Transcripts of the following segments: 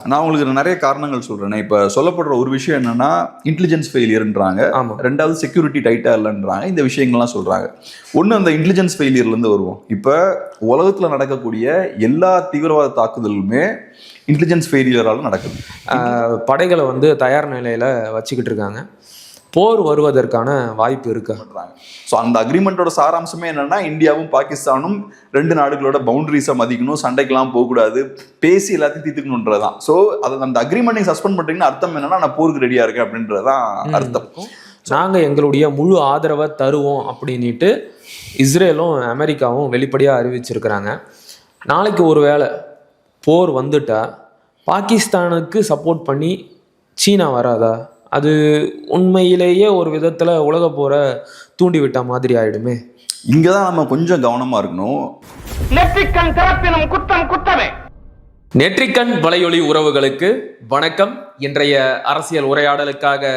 நான் உங்களுக்கு நிறைய காரணங்கள் சொல்றேன். இப்ப சொல்லப்படுற ஒரு விஷயம் என்னன்னா இன்டெலிஜென்ஸ் ஃபெயிலியர்ன்றாங்க, ரெண்டாவது செக்யூரிட்டி டைட்டா இல்லைன்றாங்க. இந்த விஷயங்கள்லாம் சொல்றாங்க. ஒன்று அந்த இன்டெலிஜென்ஸ் ஃபெயிலியர்ல இருந்து வருவோம். இப்ப உலகத்துல நடக்கக்கூடிய எல்லா தீவிரவாத தாக்குதலுமே இன்டெலிஜென்ஸ் ஃபெயிலியரால நடக்குது. படைகளை தயார் நிலையில வச்சுக்கிட்டு இருக்காங்க. போர் வருவதற்கான வாய்ப்பு இருக்கு. ஸோ அந்த அக்ரிமெண்டோட சாராம்சமே என்னன்னா, இந்தியாவும் பாகிஸ்தானும் ரெண்டு நாடுகளோட பவுண்டரிஸை மதிக்கணும், சண்டைக்கெல்லாம் போகக்கூடாது, பேசி எல்லாத்தையும் தீர்த்துக்கணுன்றதான். ஸோ அதை அந்த அக்ரிமெண்ட் சஸ்பெண்ட் பண்றீங்கன்னா அர்த்தம் என்னன்னா, நான் போருக்கு ரெடியா இருக்கேன் அப்படின்றதான் அர்த்தம். நாங்கள் எங்களுடைய முழு ஆதரவை தருவோம் அப்படின்ட்டு இஸ்ரேலும் அமெரிக்காவும் வெளிப்படையாக அறிவிச்சிருக்கிறாங்க. நாளைக்கு ஒரு வேளை போர் வந்துட்டா பாகிஸ்தானுக்கு சப்போர்ட் பண்ணி சீனா வராதா? அது உண்மையிலேயே ஒரு விதத்தில் உலக போரை தூண்டிவிட்ட மாதிரி ஆயிடுமே. இங்கே தான் நம்ம கொஞ்சம் கவனமாக இருக்கணும். நெற்றிக்கண் திறப்பினும் குற்றம் குற்றமே. நெற்றிக்கண் வலையொலி உறவுகளுக்கு வணக்கம். இன்றைய அரசியல் உரையாடலுக்காக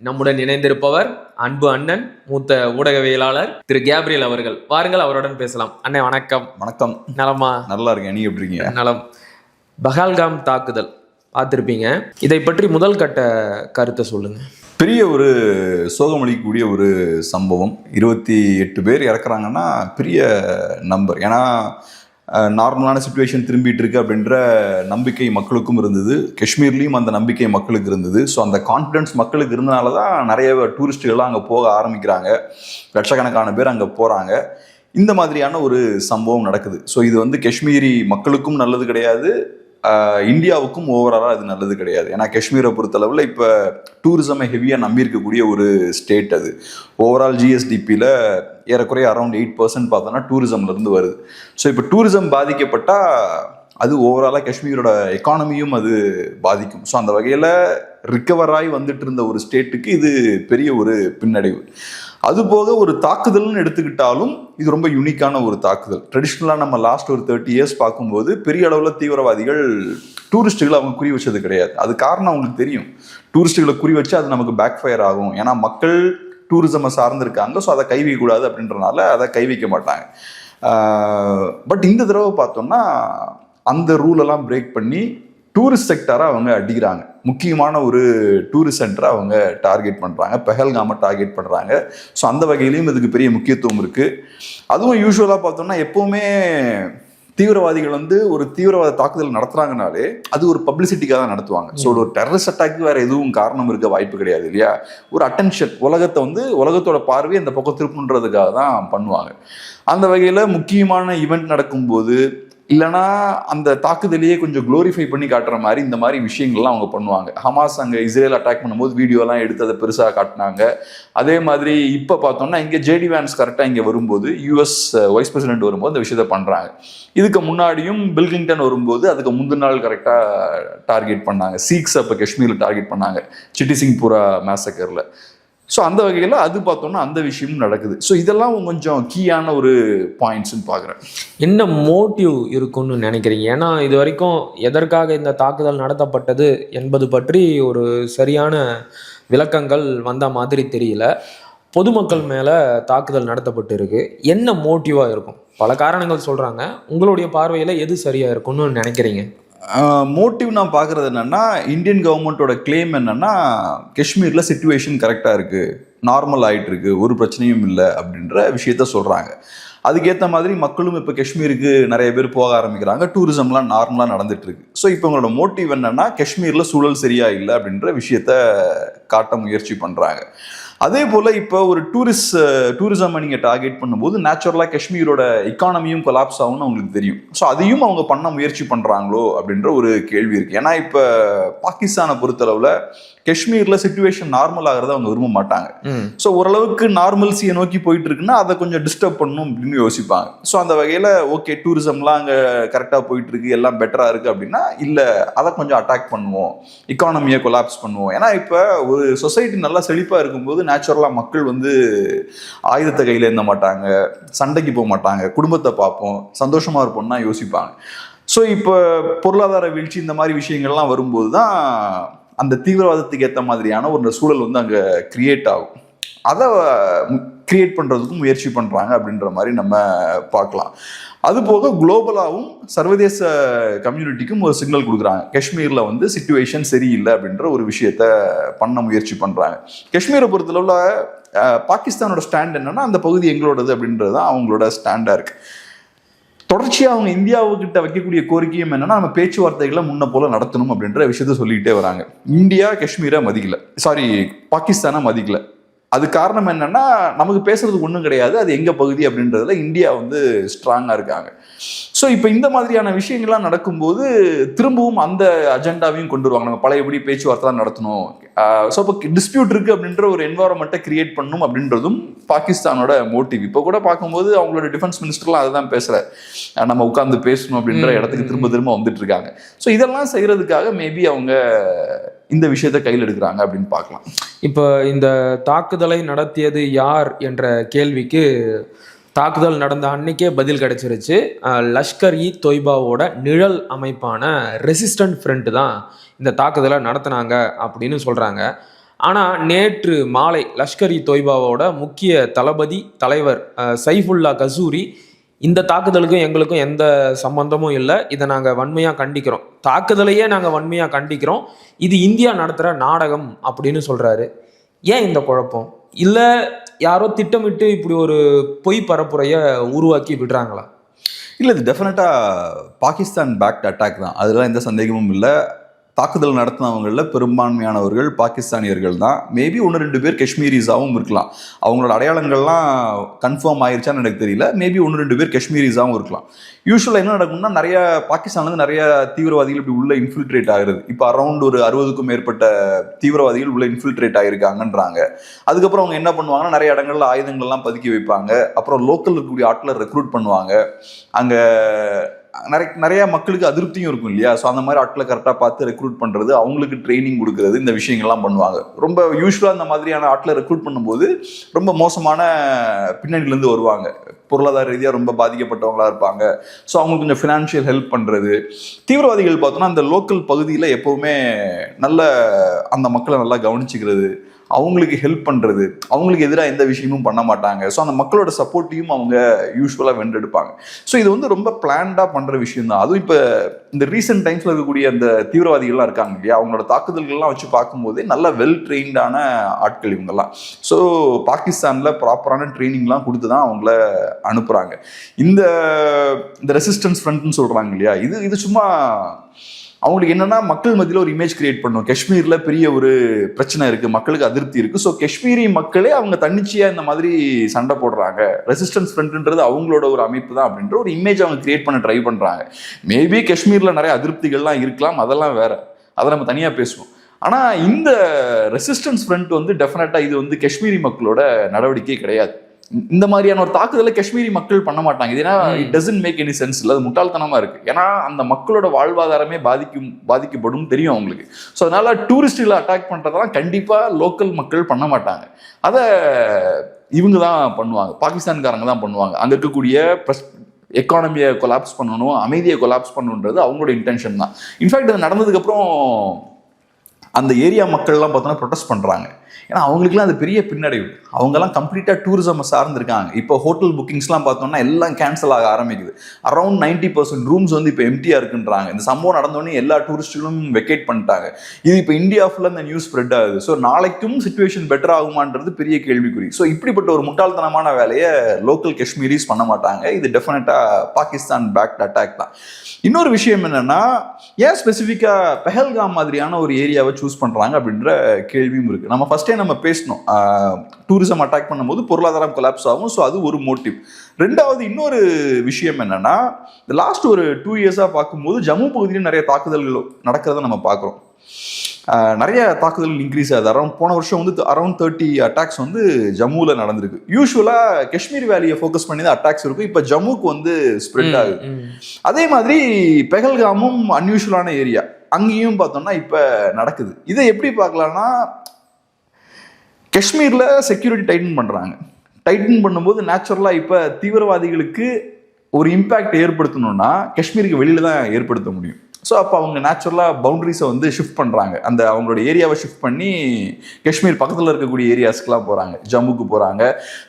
நம்முடன் இணைந்திருப்பவர் அன்பு அண்ணன், மூத்த ஊடகவியலாளர் திரு கேப்ரியல் அவர்கள். வாருங்கள், அவருடன் பேசலாம். அண்ணன் வணக்கம். வணக்கம். நலமா? நல்லா இருக்கேன், நீங்க எப்படி இருக்கீங்க? நலம். பஹல்காம் தாக்குதல் பார்த்துருப்பீங்க. இதை பற்றி முதல் கட்ட கருத்தை சொல்லுங்க. பெரிய ஒரு சோகமளிக்கக்கூடிய ஒரு சம்பவம். 28 பேர் இறக்குறாங்கன்னா பெரிய நம்பர். ஏன்னா நார்மலான சிச்சுவேஷன் திரும்பிட்டு இருக்கு அப்படின்ற நம்பிக்கை மக்களுக்கும் இருந்தது. காஷ்மீர்லேயும் அந்த நம்பிக்கை மக்களுக்கு இருந்தது. ஸோ அந்த கான்ஃபிடன்ஸ் மக்களுக்கு இருந்தனால தான் நிறைய டூரிஸ்ட்டுகள்லாம் அங்கே போக ஆரம்பிக்கிறாங்க. லட்சக்கணக்கான பேர் அங்கே போகிறாங்க. இந்த மாதிரியான ஒரு சம்பவம் நடக்குது. ஸோ இது காஷ்மீரி மக்களுக்கும் நல்லது கிடையாது, இந்தியாவுக்கும் ஓவராலாக அது நல்லது கிடையாது. ஏன்னா காஷ்மீரை பொறுத்தளவில் இப்போ டூரிசமை ஹெவியாக நம்பி இருக்கக்கூடிய ஒரு ஸ்டேட். அது ஓவரால் ஜிஎஸ்டிபியில் ஏறக்குறைய அரௌண்ட் 8% பார்த்தோன்னா டூரிசம்லேருந்து வருது. ஸோ இப்போ டூரிசம் பாதிக்கப்பட்டால் அது ஓவராலாக காஷ்மீரோட எக்கானமியும் அது பாதிக்கும். ஸோ அந்த வகையில் ரிக்கவராகி வந்துட்டு இருந்த ஒரு ஸ்டேட்டுக்கு இது பெரிய ஒரு பின்னடைவு. அதுபோக ஒரு தாக்குதல்னு எடுத்துக்கிட்டாலும் இது ரொம்ப யூனிக்கான ஒரு தாக்குதல். ட்ரெடிஷ்னலாக நம்ம லாஸ்ட் ஒரு 30 இயர்ஸ் பார்க்கும்போது பெரிய அளவில் தீவிரவாதிகள் டூரிஸ்ட்டுகளை அவங்க குறி வச்சது கிடையாது. அது காரணம் அவங்களுக்கு தெரியும், டூரிஸ்ட்டுகளை குறி வச்சு அது நமக்கு பேக் ஃபயர் ஆகும். ஏன்னா மக்கள் டூரிசமை சார்ந்திருக்காங்க. ஸோ அதை கை வைக்கக்கூடாது அப்படின்றனால அதை கை வைக்க மாட்டாங்க. பட் இந்த தடவை பார்த்தோம்னா அந்த ரூலெல்லாம் பிரேக் பண்ணி டூரிஸ்ட் செக்டரை அவங்க அடிக்கிறாங்க. முக்கியமான ஒரு டூரிஸ்ட் சென்டரை அவங்க டார்கெட் பண்ணுறாங்க, பெஹல்காமை டார்கெட் பண்ணுறாங்க. ஸோ அந்த வகையிலையும் இதுக்கு பெரிய முக்கியத்துவம் இருக்குது. அதுவும் யூஸ்வலாக பார்த்தோம்னா எப்போவுமே தீவிரவாதிகள் ஒரு தீவிரவாத தாக்குதல் நடத்துகிறாங்கனாலே அது ஒரு பப்ளிசிட்டிக்காக தான் நடத்துவாங்க. ஸோ ஒரு டெரரிஸ்ட் அட்டாக்கு வேறு எதுவும் காரணம் இருக்க வாய்ப்பு கிடையாது இல்லையா? ஒரு அட்டென்ஷன், உலகத்தோட பார்வையை அந்த பக்கம் திருப்புன்றதுக்காக தான் பண்ணுவாங்க. அந்த வகையில் முக்கியமான ஈவெண்ட் நடக்கும்போது இல்லைனா அந்த தாக்குதலையே கொஞ்சம் க்ளோரிஃபை பண்ணி காட்டுற மாதிரி இந்த மாதிரி விஷயங்கள்லாம் அவங்க பண்ணுவாங்க. ஹமாஸ் அங்கே இஸ்ரேல் அட்டாக் பண்ணும்போது வீடியோலாம் எடுத்து அதை பெருசாக காட்டினாங்க. அதே மாதிரி இப்போ பார்த்தோம்னா இங்கே ஜேடி வேன்ஸ் கரெக்டாக இங்கே வரும்போது யூஎஸ் வைஸ் பிரசிடென்ட் வரும்போது இந்த விஷயத்தை பண்ணுறாங்க. இதுக்கு முன்னாடியும் பில் கிளின்டன் வரும்போது அதுக்கு முந்தின நாள் கரெக்டாக டார்கெட் பண்ணாங்க. சீக்ஸ் அப்போ காஷ்மீரில் டார்கெட் பண்ணாங்க, சிட்டி சிங்பூரா மேசக்கரில். ஸோ அந்த வகையில் அது பார்த்தோம்னா அந்த விஷயமும் நடக்குது. ஸோ இதெல்லாம் கொஞ்சம் கீயான ஒரு பாயிண்ட்ஸ்ன்னு பார்க்குறேன். என்ன மோட்டிவ் இருக்குன்னு நினைக்கிறீங்க? ஏன்னா இது வரைக்கும் எதற்காக இந்த தாக்குதல் நடத்தப்பட்டது என்பது பற்றி ஒரு சரியான விளக்கங்கள் வந்த மாதிரி தெரியல. பொதுமக்கள் மேலே தாக்குதல் நடத்தப்பட்டு இருக்கு. என்ன மோட்டிவாக இருக்கும்? பல காரணங்கள் சொல்கிறாங்க. உங்களுடைய பார்வையில் எது சரியாக இருக்கும்னு நினைக்கிறீங்க? மோட்டிவ் நான் பார்க்குறது என்னென்னா, இந்தியன் கவர்மெண்ட்டோட கிளைம் என்னென்னா காஷ்மீரில் சிச்சுவேஷன் கரெக்டாக இருக்குது, நார்மல் ஆகிட்டு இருக்கு, ஒரு பிரச்சனையும் இல்லை அப்படின்ற விஷயத்த சொல்கிறாங்க. அதுக்கேற்ற மாதிரி மக்களும் இப்போ காஷ்மீருக்கு நிறைய பேர் போக ஆரம்பிக்கிறாங்க, டூரிசம்லாம் நார்மலாக நடந்துட்டு இருக்கு. ஸோ இப்போ உங்களோட மோட்டிவ் என்னென்னா காஷ்மீரில் சூழல் சரியா இல்லை அப்படின்ற விஷயத்த காட்ட முயற்சி பண்ணுறாங்க. அதே போல் இப்போ ஒரு டூரிசம் நீங்கள் டார்கெட் பண்ணும்போது நேச்சுரலாக காஷ்மீரோட எக்கானமியும் கொலாப்ஸ் ஆகும்னு அவங்களுக்கு தெரியும். ஸோ அதையும் அவங்க பண்ண முயற்சி பண்ணுறாங்களோ அப்படின்ற ஒரு கேள்வி இருக்குது. ஏன்னா இப்போ பாகிஸ்தானை பொறுத்தளவில் காஷ்மீரில் சிச்சுவேஷன் நார்மல் ஆகிறத அவங்க விரும்ப மாட்டாங்க. ஸோ ஓரளவுக்கு நார்மல்சியை நோக்கி போயிட்டு இருக்குன்னா அதை கொஞ்சம் டிஸ்டர்ப் பண்ணணும் அப்படின்னு யோசிப்பாங்க. ஸோ அந்த வகையில் ஓகே டூரிசம்லாம் அங்கே கரெக்டாக போயிட்டு இருக்கு, எல்லாம் பெட்டராக இருக்குது அப்படின்னா இல்லை அதை கொஞ்சம் அட்டாக் பண்ணுவோம், எக்கானமியை கொலாப்ஸ் பண்ணுவோம். ஏன்னா இப்போ ஒரு சொசைட்டி நல்லா செழிப்பாக இருக்கும்போது நேச்சுரலாக மக்கள் ஆயுதத்தை கையில் இருந்த மாட்டாங்க, சண்டைக்கு போக மாட்டாங்க, குடும்பத்தை பார்ப்போம், சந்தோஷமாக இருப்போம்னா யோசிப்பாங்க. ஸோ இப்போ பொருளாதார வீழ்ச்சி இந்த மாதிரி விஷயங்கள்லாம் வரும்போது தான் அந்த தீவிரவாதத்துக்கு ஏற்ற மாதிரியான ஒரு சூழல் அங்கே கிரியேட் ஆகும். அதை கிரியேட் பண்ணுறதுக்கும் முயற்சி பண்ணுறாங்க அப்படின்ற மாதிரி நம்ம பார்க்கலாம். அது போக குளோபலாகவும் சர்வதேச கம்யூனிட்டிக்கும் ஒரு சிக்னல் கொடுக்குறாங்க. காஷ்மீரில் வந்து சிச்சுவேஷன் சரியில்லை அப்படின்ற ஒரு விஷயத்த பண்ண முயற்சி பண்ணுறாங்க. காஷ்மீரை பொறுத்தளவில் பாகிஸ்தானோட ஸ்டாண்ட் என்னன்னா அந்த பகுதி எங்களோடது அப்படின்றது தான் அவங்களோட ஸ்டாண்டாக இருக்குது. தொடர்ச்சியாக அவங்க இந்தியாவுக்கிட்ட வைக்கக்கூடிய கோரிக்கையும் என்னன்னா நம்ம பேச்சுவார்த்தைகளை முன்ன போல நடத்தணும் அப்படின்ற விஷயத்த சொல்லிக்கிட்டே வராங்க. இந்தியா காஷ்மீரை மதிக்கல, பாகிஸ்தானை மதிக்கல. அது காரணம் என்னன்னா நமக்கு பேசுறதுக்கு ஒன்றும் கிடையாது, அது எங்க பகுதி அப்படின்றதுல இந்தியா வந்து ஸ்ட்ராங்கா இருக்காங்க. ஸோ இப்போ இந்த மாதிரியான விஷயங்கள்லாம் நடக்கும்போது திரும்பவும் அந்த அஜெண்டாவையும் கொண்டு வருவாங்க. நம்ம பழையபடி பேச்சுவார்த்தை தான் நடத்தணும். ஸோ இப்போ டிஸ்பியூட் இருக்கு அப்படின்ற ஒரு என்வாரன்மெண்ட்டை கிரியேட் பண்ணணும் அப்படின்றதும் பாகிஸ்தானோட மோட்டிவ். இப்போ கூட பார்க்கும்போது அவங்களோட டிஃபென்ஸ் மினிஸ்டர்லாம் அதை தான் பேசுறாரு, நம்ம உட்கார்ந்து பேசணும் அப்படின்ற இடத்துக்கு திரும்ப திரும்ப வந்துட்டு இருக்காங்க. ஸோ இதெல்லாம் செய்யறதுக்காக மேபி அவங்க இந்த விஷயத்த கையில் எடுக்கிறாங்க அப்படின்னு பார்க்கலாம். இப்போ இந்த தாக்குதலை நடத்தியது யார் என்ற கேள்விக்கு தாக்குதல் நடந்த அன்னைக்கே பதில் கிடைச்சிருச்சு. லஷ்கர்-இ-தொய்பாவோட நிழல் அமைப்பான ரெசிஸ்டன்ட் ஃப்ரண்ட் தான் இந்த தாக்குதலை நடத்தினாங்க அப்படின்னு சொல்கிறாங்க. ஆனால் நேற்று மாலை லஷ்கர்-இ-தொய்பாவோட முக்கிய தலைவர் சைஃபுல்லா கசூரி இந்த தாக்குதலுக்கும் எங்களுக்கும் எந்த சம்பந்தமும் இல்லை, இதை நாங்கள் வன்மையாக கண்டிக்கிறோம், தாக்குதலையே நாங்கள் வன்மையாக கண்டிக்கிறோம், இது இந்தியா நடத்துகிற நாடகம் அப்படின்னு சொல்கிறாரு. ஏன் இந்த குழப்பம்? இல்லை யாரோ திட்டமிட்டு இப்படி ஒரு பொய் பரப்புரையை உருவாக்கி விடுறாங்களா? இல்லை, இது டெஃபினட்டாக பாகிஸ்தான் பேக்ட் அட்டாக் தான், அதெல்லாம் எந்த சந்தேகமும் இல்லை. தாக்குதல் நடத்தினவங்களில் பெரும்பான்மையானவர்கள் பாகிஸ்தானியர்கள் தான். மேபி 1-2 பேர் காஷ்மீரிஸாகவும் இருக்கலாம். அவங்களோட அடையாளங்கள்லாம் கன்ஃபார்ம் ஆயிடுச்சான்னு எனக்கு தெரியல. மேபி 1-2 பேர் காஷ்மீரிஸாகவும் இருக்கலாம். யூஸ்வலாக என்ன நடக்கும்னா நிறைய பாகிஸ்தான்லேருந்து நிறைய தீவிரவாதிகள் இப்படி உள்ள இன்ஃபில்ட்ரேட் ஆகுறது. இப்போ அரௌண்ட் ஒரு 60க்கும் மேற்பட்ட தீவிரவாதிகள் உள்ள இன்ஃபில்ட்ரேட் ஆகிருக்காங்கன்றாங்க. அதுக்கப்புறம் அவங்க என்ன பண்ணுவாங்கன்னா நிறைய இடங்கள்ல ஆயுதங்கள்லாம் பதுக்கி வைப்பாங்க. அப்புறம் லோக்கல் இருக்கக்கூடிய ஆட்களை ரெக்ரூட் பண்ணுவாங்க. அங்கே நிறைய மக்களுக்கு அதிருப்தியும் இருக்கும் இல்லையா? ஸோ அந்த மாதிரி ஆட்களை கரெக்டாக பார்த்து ரெக்ரூட் பண்ணுறது, அவங்களுக்கு ட்ரைனிங் கொடுக்குறது, இந்த விஷயங்கள்லாம் பண்ணுவாங்க. ரொம்ப யூஸ்வலாக அந்த மாதிரியான ஆட்களை ரெக்ரூட் பண்ணும்போது ரொம்ப மோசமான பின்னணியிலேருந்து வருவாங்க, பொருளாதார ரீதியாக ரொம்ப பாதிக்கப்பட்டவங்களா இருப்பாங்க. ஸோ அவங்களுக்கு கொஞ்சம் ஃபினான்ஷியல் ஹெல்ப் பண்ணுறது. தீவிரவாதிகள் பார்த்தோன்னா அந்த லோக்கல் பகுதியில் எப்போவுமே நல்ல அந்த மக்களை நல்லா கவனிச்சுக்கிறது, அவங்களுக்கு ஹெல்ப் பண்ணுறது, அவங்களுக்கு எதிராக எந்த விஷயமும் பண்ண மாட்டாங்க. ஸோ அந்த மக்களோட சப்போர்ட்டையும் அவங்க யூஸ்வலாக வென்றெடுப்பாங்க. ஸோ இது வந்து ரொம்ப பிளான்டாக பண்ணுற விஷயம் தான். அதுவும் இப்போ இந்த ரீசெண்ட் டைம்ஸில் இருக்கக்கூடிய அந்த தீவிரவாதிகள்லாம் இருக்காங்க இல்லையா, அவங்களோட தாக்குதல்கள்லாம் வச்சு பார்க்கும்போதே நல்ல வெல் ட்ரெயின்டான ஆட்கள் இவங்கெல்லாம். ஸோ பாகிஸ்தானில் ப்ராப்பரான ட்ரைனிங்லாம் கொடுத்து தான் அவங்கள அனுப்புகிறாங்க. இந்த ரெசிஸ்டன்ஸ் ஃப்ரண்ட்னு சொல்கிறாங்க இல்லையா, இது சும்மா அவங்களுக்கு என்னன்னா மக்கள் மத்தியில் ஒரு இமேஜ் கிரியேட் பண்ணும். காஷ்மீர்ல பெரிய ஒரு பிரச்சனை இருக்கு, மக்களுக்கு அதிருப்தி இருக்கு. ஸோ காஷ்மீரி மக்களே அவங்க தன்னிச்சையா இந்த மாதிரி சண்டை போடுறாங்க, ரெசிஸ்டன்ஸ் ஃப்ரண்ட்ன்றது அவங்களோட ஒரு அமைப்பு தான் அப்படின்ற ஒரு இமேஜ் அவங்க கிரியேட் பண்ண ட்ரை பண்றாங்க. மேபி காஷ்மீர்ல நிறைய அதிருப்திகள்லாம் இருக்கலாம், அதெல்லாம் வேற, அதை நம்ம தனியா பேசுவோம். ஆனா இந்த ரெசிஸ்டன்ஸ் ஃப்ரண்ட் வந்து டெஃபினட்டா இது வந்து காஷ்மீரி மக்களோட நடவடிக்கை கிடையாது. இந்த மாதிரியான ஒரு தாக்குதலை காஷ்மீரி மக்கள் பண்ண மாட்டாங்க. இது ஏன்னா it doesn't make any sense. இல்லை, அது முட்டாள்தனமா இருக்கு. ஏன்னா அந்த மக்களோட வாழ்வாதாரமே பாதிக்கப்படும் தெரியும் அவங்களுக்கு. ஸோ அதனால டூரிஸ்டுகளை அட்டாக் பண்றதெல்லாம் கண்டிப்பா லோக்கல் மக்கள் பண்ண மாட்டாங்க. அதை இவங்க தான் பண்ணுவாங்க, பாகிஸ்தான்காரங்க தான் பண்ணுவாங்க. அங்க இருக்கக்கூடிய எக்கானமியை கொலாப்ஸ் பண்ணணும், அமைதியை கொலாப்ஸ் பண்ணணுன்றது அவங்களோட இன்டென்ஷன் தான். இன்ஃபேக்ட் அது நடந்ததுக்கப்புறம் அந்த ஏரியா மக்கள்லாம் பார்த்தோன்னா ப்ரொடெஸ்ட் பண்ணுறாங்க. ஏன்னா அவங்களுக்குலாம் அது பெரிய பின்னடைவு. அவங்கெல்லாம் கம்ப்ளீட்டாக டூரிசம் சார்ந்திருக்காங்க. இப்போ ஹோட்டல் புக்கிங்ஸ்லாம் பார்த்தோம்னா எல்லாம் கேன்சல் ஆக ஆரம்பிக்குது. அரௌண்ட் 90% ரூம்ஸ் வந்து இப்போ எம்டியாக இருக்குன்றாங்க. இந்த சம்பவம் நடந்தோடனே எல்லா டூரிஸ்ட்டுகளும் வெக்கேட் பண்ணிட்டாங்க. இது இப்போ இந்தியா ஃபுல்லாக இந்த நியூஸ் ஸ்ப்ரெட் ஆகுது. ஸோ நாளைக்கும் சிச்சுவேஷன் பெட்டர் ஆகுமான்றது பெரிய கேள்விக்குறி. ஸோ இப்படிப்பட்ட ஒரு முட்டாள்தனமான வேலையை லோக்கல் காஷ்மீரிஸ் பண்ண மாட்டாங்க. இது டெஃபினட்டாக பாகிஸ்தான் பேக்ட் அட்டாக் தான். இன்னொரு விஷயம் என்னன்னா, ஏன் ஸ்பெசிஃபிக்காக பெஹல்காம் மாதிரியான ஒரு ஏரியாவை சூஸ் பண்ணுறாங்க அப்படின்ற கேள்வியும் இருக்குது. நம்ம ஃபர்ஸ்டே நம்ம பேசணும், டூரிசம் அட்டாக் பண்ணும்போது பொருளாதாரம் கொலாப்ஸ் ஆகும். ஸோ அது ஒரு மோட்டிவ். ரெண்டாவது இன்னொரு விஷயம் என்னன்னா, இந்த லாஸ்ட் ஒரு 2 இயர்ஸாக பார்க்கும்போது ஜம்மு பகுதியில் நிறைய தாக்குதல்கள் நடக்கிறத நம்ம பார்க்குறோம். நிறைய தாக்குதல் இன்க்ரீஸ் ஆகுது. போன வருஷம் வந்து அரௌண்ட் 30 அட்டாக்ஸ் வந்து ஜம்முவில் நடந்திருக்கு. யூஸ்வலாக காஷ்மீர் வேலியை ஃபோக்கஸ் பண்ணி தான் அட்டாக்ஸ் இருக்கும். இப்போ ஜம்முக்கு வந்து ஸ்ப்ரெட் ஆகுது. அதே மாதிரி பெஹல்காமும் அன்யூஷுவலான ஏரியா, அங்கேயும் பார்த்தோம்னா இப்போ நடக்குது. இதை எப்படி பார்க்கலாம்னா, காஷ்மீரில் செக்யூரிட்டி டைட்டன் பண்ணுறாங்க. டைட்டன் பண்ணும்போது நேச்சுரலாக இப்போ தீவிரவாதிகளுக்கு ஒரு இம்பேக்ட் ஏற்படுத்தணும்னா காஷ்மீருக்கு வெளியில தான் ஏற்படுத்த முடியும். ஸோ அப்போ அவங்க நேச்சுரலாக பவுண்டரிஸை வந்து ஷிஃப்ட் பண்ணுறாங்க, அந்த அவங்களோட ஏரியாவை ஷிஃப்ட் பண்ணி காஷ்மீர் பக்கத்தில் இருக்கக்கூடிய ஏரியாஸ்க்குலாம் போகிறாங்க, ஜம்முக்கு போகிறாங்க.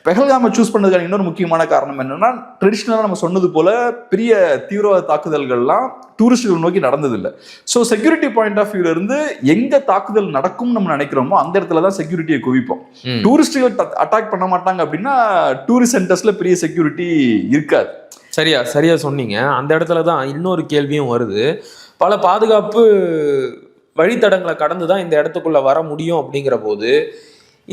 பெஹல்காமை சூஸ் பண்ணதுக்கான இன்னொரு முக்கியமான காரணம் என்னென்னா, ட்ரெடிஷ்னலாக நம்ம சொன்னது போல் பெரிய தீவிரவாத தாக்குதல்கள்லாம் டூரிஸ்டுகள் நோக்கி நடந்ததில்லை. ஸோ செக்யூரிட்டி பாயிண்ட் ஆஃப் வியூல இருந்து எங்கே தாக்குதல் நடக்கும் நம்ம நினைக்கிறோமோ அந்த இடத்துல தான் செக்யூரிட்டியை குவிப்போம். டூரிஸ்டுகள் அட்டாக் பண்ண மாட்டாங்க அப்படின்னா டூரிஸ்ட் சென்டர்ஸ்ல பெரிய செக்யூரிட்டி இருக்காது. சரியா சொன்னீங்க. அந்த இடத்துல தான் இன்னொரு கேள்வியும் வருது. பல பாதுகாப்பு வழித்தடங்களை கடந்து தான் இந்த இடத்துக்குள்ள வர முடியும். அப்படிங்கிற போது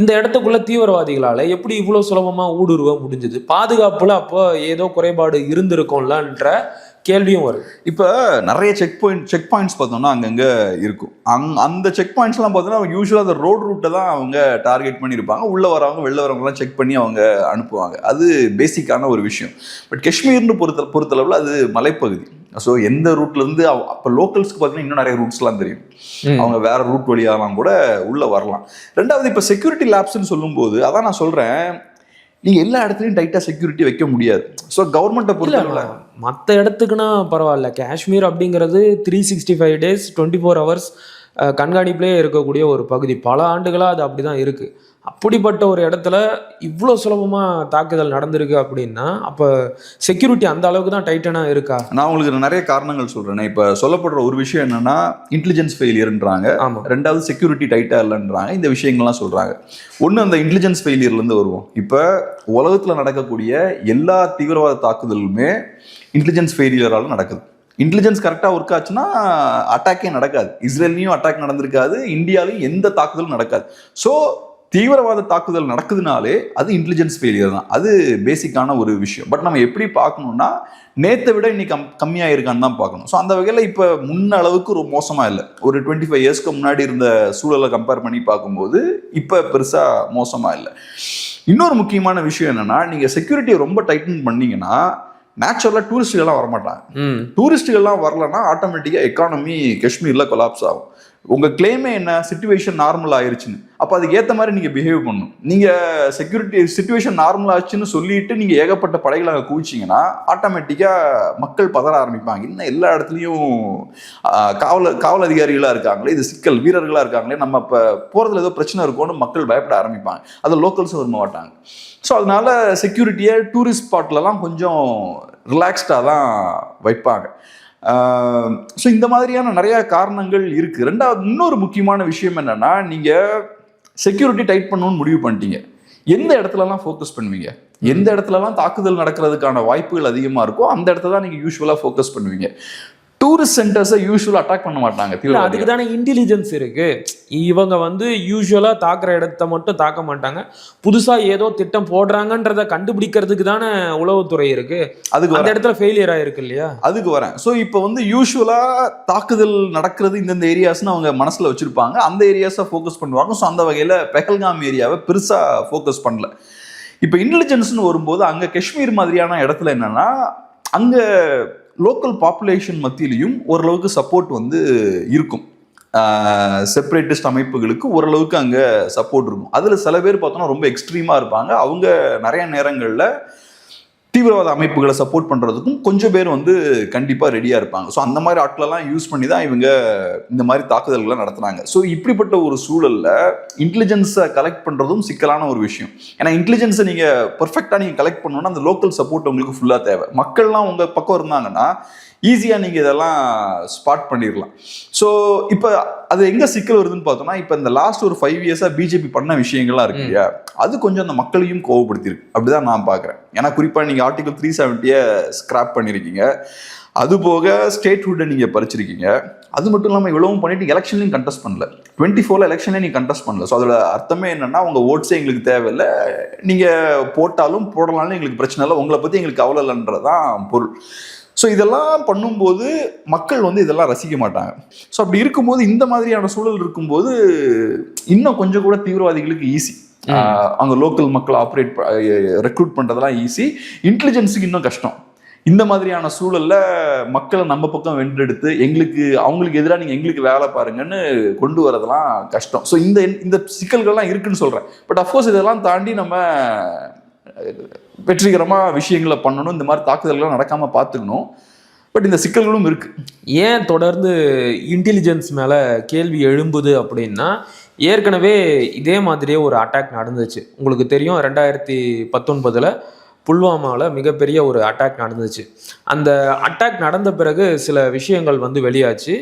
இந்த இடத்துக்குள்ள தீவிரவாதிகளால எப்படி இவ்வளவு சுலபமா ஊடுருவ முடிஞ்சது? பாதுகாப்புல அப்போ ஏதோ குறைபாடு இருந்திருக்கும்லன்ற கேள்வியும் வருது. இப்போ நிறைய செக் பாயிண்ட்ஸ் பார்த்தோம்னா அங்கங்கே இருக்கும். அந்த செக் பாயிண்ட்ஸ்லாம் பார்த்தோன்னா அவங்க யூஸ்வலாக அந்த ரோட் ரூட்டை தான் அவங்க டார்கெட் பண்ணியிருப்பாங்க. உள்ளே வரவங்க வெளில வரவங்கலாம் செக் பண்ணி அவங்க அனுப்புவாங்க. அது பேசிக்கான ஒரு விஷயம். பட் காஷ்மீர்னு பொறுத்தளவில் அது மலைப்பகுதி. ஸோ எந்த ரூட்லேருந்து அப்போ லோக்கல்ஸ்க்கு பார்த்தீங்கன்னா இன்னும் நிறைய ரூட்ஸ்லாம் தெரியும். அவங்க வேற ரூட் வழியாலாம் கூட உள்ளே வரலாம். ரெண்டாவது, இப்போ செக்யூரிட்டி லேப்ஸ்ன்னு சொல்லும்போது அதான் நான் சொல்கிறேன், நீங்கள் எல்லா இடத்துலையும் டைட்டாக செக்யூரிட்டி வைக்க முடியாது. ஸோ கவர்மெண்ட்டை பொறுத்தவரை மற்ற இடத்துக்குன்னா பரவாயில்ல, காஷ்மீர் அப்படிங்கிறது 365 days 24 hours கண்காணிப்பிலே இருக்கக்கூடிய ஒரு பகுதி. பல ஆண்டுகளாக அது அப்படி தான் இருக்குது. அப்படிப்பட்ட ஒரு இடத்துல இவ்வளோ சுலபமாக தாக்குதல் நடந்திருக்கு அப்படின்னா அப்போ செக்யூரிட்டி அந்த அளவுக்கு தான் டைட்டனாக இருக்கா? நான் உங்களுக்கு நிறைய காரணங்கள் சொல்கிறேன். இப்போ சொல்லப்படுற ஒரு விஷயம் என்னென்னா இன்டெலிஜென்ஸ் ஃபெயிலியர்ன்றாங்க. ரெண்டாவது செக்யூரிட்டி டைட்டாக இல்லைன்றாங்க. இந்த விஷயங்கள்லாம் சொல்கிறாங்க. ஒன்று, அந்த இன்டெலிஜென்ஸ் ஃபெயிலியர்லேருந்து வருவோம். இப்போ உலகத்தில் நடக்கக்கூடிய எல்லா தீவிரவாத தாக்குதலுமே இன்டெலிஜென்ஸ் ஃபெயிலியரால் நடக்குது. இன்டெலிஜென்ஸ் கரெக்டாக ஒர்க் ஆச்சுன்னா அட்டாக்கே நடக்காது. இஸ்ரேல்லையும் அட்டாக் நடந்திருக்காது, இந்தியாவிலையும் எந்த தாக்குதலும் நடக்காது. ஸோ தீவிரவாத தாக்குதல் நடக்குதுனாலே அது இன்டெலிஜென்ஸ் ஃபெயிலியர் தான். அது பேசிக்கான ஒரு விஷயம். பட் நம்ம எப்படி பார்க்கணும்னா நேற்றை விட இன்னைக்கு கம்மியாக இருக்கான்னு தான் பார்க்கணும். ஸோ அந்த வகையில் இப்போ முன்ன அளவுக்கு ரொம்ப மோசமாக இல்லை. ஒரு 25 இயர்ஸ்க்கு முன்னாடி இருந்த சூழலை கம்பேர் பண்ணி பார்க்கும்போது இப்போ பெருசாக மோசமாக இல்லை. இன்னொரு முக்கியமான விஷயம் என்னென்னா, நீங்கள் செக்யூரிட்டியை ரொம்ப டைட்டன் பண்ணீங்கன்னா நேச்சுரலாக டூரிஸ்டுகள்லாம் வரமாட்டாங்க. டூரிஸ்டுகள்லாம் வரலன்னா ஆட்டோமேட்டிக்காக எக்கானமி காஷ்மீரில் கொலாப்ஸ் ஆகும். உங்கள் கிளைமே என்ன, சிச்சுவேஷன் நார்மல் ஆயிடுச்சுன்னு. அப்போ அதுக்கு ஏற்ற மாதிரி நீங்கள் பிஹேவ் பண்ணணும். நீங்கள் செக்யூரிட்டி சிச்சுவேஷன் நார்மல் ஆச்சுன்னு சொல்லிட்டு நீங்கள் ஏகப்பட்ட படைகளை அங்கே குவிச்சிங்கன்னா ஆட்டோமேட்டிக்காக மக்கள் பதற ஆரம்பிப்பாங்க. இன்னும் எல்லா இடத்துலையும் காவல் அதிகாரிகளாக இருக்காங்களே, இது சிக்கல் வீரர்களாக இருக்காங்களே, நம்ம இப்போ போகிறதுல ஏதோ பிரச்சனை இருக்கும்னு மக்கள் பயப்பட ஆரம்பிப்பாங்க. அது லோக்கல்ஸும் விரும்ப மாட்டாங்க. ஸோ அதனால செக்யூரிட்டியை டூரிஸ்ட் ஸ்பாட்லலாம் கொஞ்சம் ரிலாக்ஸ்டாக தான் வைப்பாங்க. ஸோ இந்த மாதிரியான நிறைய காரணங்கள் இருக்குது. ரெண்டாவது, இன்னொரு முக்கியமான விஷயம் என்னென்னா, நீங்கள் செக்யூரிட்டி டைட் பண்ணணும்னு முடிவு பண்ணிட்டீங்க. எந்த இடத்துலலாம் ஃபோக்கஸ் பண்ணுவீங்க? எந்த இடத்துலலாம் தாக்குதல் நடக்கிறதுக்கான வாய்ப்புகள் அதிகமாக இருக்கோ அந்த இடத்துல தான் நீங்கள் யூஸ்வலாக ஃபோக்கஸ் பண்ணுவீங்க. டூரிஸ்ட் சென்டர்ஸை யூஸ்வலாக அட்டாக் பண்ண மாட்டாங்க. அதுக்கு தானே இன்டெலிஜென்ஸ் இருக்கு. இவங்க வந்து யூஸ்வலாக தாக்குற இடத்த மட்டும் தாக்க மாட்டாங்க, புதுசாக ஏதோ திட்டம் போடுறாங்கன்றத கண்டுபிடிக்கிறதுக்கு தானே உளவுத்துறை இருக்கு. அதுக்கு அந்த இடத்துல ஃபெயிலியர் ஆயிருக்கு இல்லையா? அதுக்கு வரேன். ஸோ இப்போ வந்து யூஸ்வலாக தாக்குதல் நடக்கிறது இந்தந்த ஏரியாஸ்ன்னு அவங்க மனசில் வச்சுருப்பாங்க, அந்த ஏரியாஸை ஃபோக்கஸ் பண்ணுவாங்க. ஸோ அந்த வகையில் பெஹல்காம் ஏரியாவை பெருசாக ஃபோக்கஸ் பண்ணல. இப்போ இன்டெலிஜென்ஸ்னு வரும்போது அங்கே காஷ்மீர் மாதிரியான இடத்துல என்னென்னா, அங்கே லோக்கல் பாப்புலேஷன் மத்தியிலையும் ஓரளவுக்கு சப்போர்ட் வந்து இருக்கும். செப்பரேட்டிஸ்ட் அமைப்புகளுக்கு ஓரளவுக்கு அங்கே சப்போர்ட் இருக்கும். அதில் சில பேர் பார்த்தோன்னா ரொம்ப எக்ஸ்ட்ரீமாக இருப்பாங்க. அவங்க நிறைய நேரங்களில் தீவிரவாத அமைப்புகளை சப்போர்ட் பண்ணுறதுக்கும் கொஞ்சம் பேர் வந்து கண்டிப்பாக ரெடியாக இருப்பாங்க. ஸோ அந்த மாதிரி ஆட்களெல்லாம் யூஸ் பண்ணி தான் இவங்க இந்த மாதிரி தாக்குதல்களை நடத்துனாங்க. ஸோ இப்படிப்பட்ட ஒரு சூழலில் இன்டெலிஜென்ஸை கலெக்ட் பண்ணுறதும் சிக்கலான ஒரு விஷயம். ஏன்னா இன்டெலிஜென்ஸை நீங்கள் பர்ஃபெக்டாக நீங்கள் கலெக்ட் பண்ணணும்னா அந்த லோக்கல் சப்போர்ட் உங்களுக்கு ஃபுல்லாக தேவை. மக்கள்லாம் உங்கள் பக்கம் இருந்தாங்கன்னா ஈஸியாக நீங்கள் இதெல்லாம் ஸ்பாட் பண்ணிடலாம். ஸோ இப்போ அது எங்கே சிக்கல் வருதுன்னு பார்த்தோம்னா, இப்போ இந்த லாஸ்ட் ஒரு 5 இயர்ஸாக பிஜேபி பண்ண விஷயங்கள்லாம் இருக்கு இல்லையா, அது கொஞ்சம் அந்த மக்களையும் கோவப்படுத்திருக்கு. அப்படிதான் நான் பார்க்குறேன். ஏன்னா குறிப்பாக நீங்கள் ஆர்டிகல் 370 ஸ்கிராப் பண்ணியிருக்கீங்க, அது போக ஸ்டேட்ஹுட்டை நீங்கள் பறிச்சிருக்கீங்க. அது மட்டும் இல்லாமல் இவ்வளவும் பண்ணிட்டு எலெக்ஷன்லையும் கண்டெஸ்ட் பண்ணல. 24 எலெக்ஷன்லேயும் நீங்கள் கண்டெஸ்ட் பண்ணல. ஸோ அதோட அர்த்தமே என்னன்னா, உங்கள் ஓட்ஸே எங்களுக்கு தேவையில்லை, நீங்கள் போட்டாலும் போடலாம்னு எங்களுக்கு பிரச்சனை இல்லை, உங்களை பற்றி எங்களுக்கு கவலை இல்லைன்றதான் பொருள். ஸோ இதெல்லாம் பண்ணும்போது மக்கள் வந்து இதெல்லாம் ரசிக்க மாட்டாங்க. ஸோ அப்படி இருக்கும்போது இந்த மாதிரியான சூழல் இருக்கும்போது இன்னும் கொஞ்சம் கூட தீவிரவாதிகளுக்கு ஈஸி. அங்கே லோக்கல் மக்கள் ஆப்ரேட் ரெக்ரூட் பண்ணுறதெல்லாம் ஈஸி. இன்டெலிஜென்ஸுக்கு இன்னும் கஷ்டம். இந்த மாதிரியான சூழல்ல மக்களை நம்ம பக்கம் வென்றெடுத்து அவங்களுக்கு எதிராக நீங்கள் எங்களுக்கு வேலை பாருங்கன்னு கொண்டு வரதெல்லாம் கஷ்டம். ஸோ இந்த சிக்கல்கள்லாம் இருக்குன்னு சொல்கிறேன். பட் அஃப்கோர்ஸ் இதெல்லாம் தாண்டி நம்ம வெற்றிகரமாக விஷயங்களை பண்ணணும். இந்த மாதிரி தாக்குதல்கள்லாம் நடக்காமல் பார்த்துக்கணும். பட் இந்த சிக்கல்களும் இருக்கு. ஏன் தொடர்ந்து இன்டெலிஜென்ஸ் மேலே கேள்வி எழும்புது அப்படின்னா, ஏற்கனவே இதே மாதிரியே ஒரு அட்டாக் நடந்துச்சு. உங்களுக்கு தெரியும் 2019 புல்வாமாவில் மிகப்பெரிய ஒரு அட்டாக் நடந்துச்சு. அந்த அட்டாக் நடந்த பிறகு சில விஷயங்கள் வந்து வெளியாச்சு.